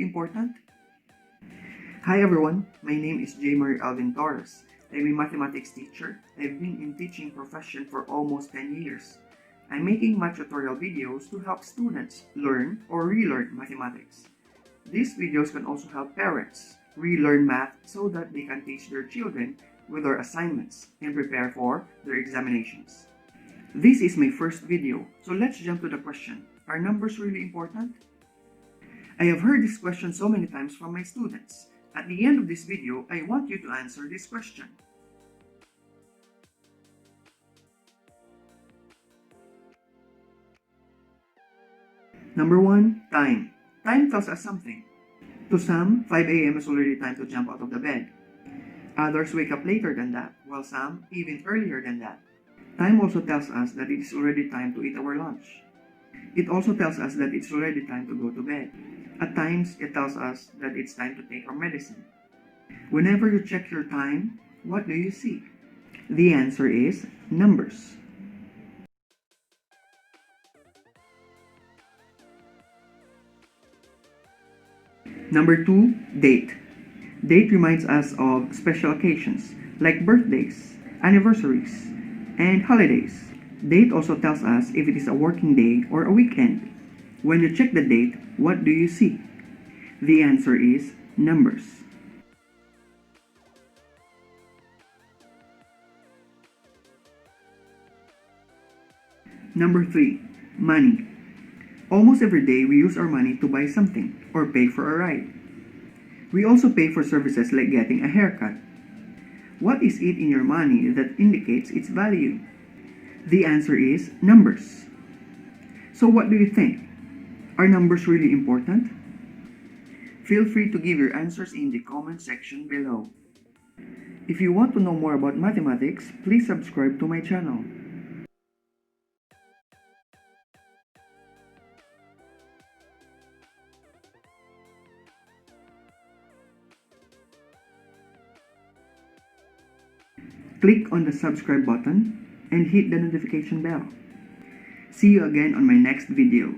important? Hi everyone, my name is J Marie Alvin Torres. I'm a mathematics teacher. I've been in teaching profession for almost 10 years. I'm making math tutorial videos to help students learn or relearn mathematics. These videos can also help parents relearn math so that they can teach their children with their assignments and prepare for their examinations. This is my first video, so let's jump to the question. Are numbers really important? I have heard this question so many times from my students. At the end of this video, I want you to answer this question. Number 1. Time. Time tells us something. To some, 5 a.m. is already time to jump out of the bed. Others wake up later than that, while some even earlier than that. Time also tells us that it is already time to eat our lunch. It also tells us that it's already time to go to bed. At times, it tells us that it's time to take our medicine. Whenever you check your time, what do you see? The answer is numbers. Number 2, date. Date reminds us of special occasions like birthdays, anniversaries, and holidays. Date also tells us if it is a working day or a weekend. When you check the date, what do you see? The answer is numbers. Number 3, money. Almost every day we use our money to buy something or pay for a ride. We also pay for services like getting a haircut. What is it in your money that indicates its value? The answer is numbers. So what do you think? Are numbers really important? Feel free to give your answers in the comment section below. If you want to know more about mathematics, please subscribe to my channel. Click on the subscribe button and hit the notification bell. See you again on my next video.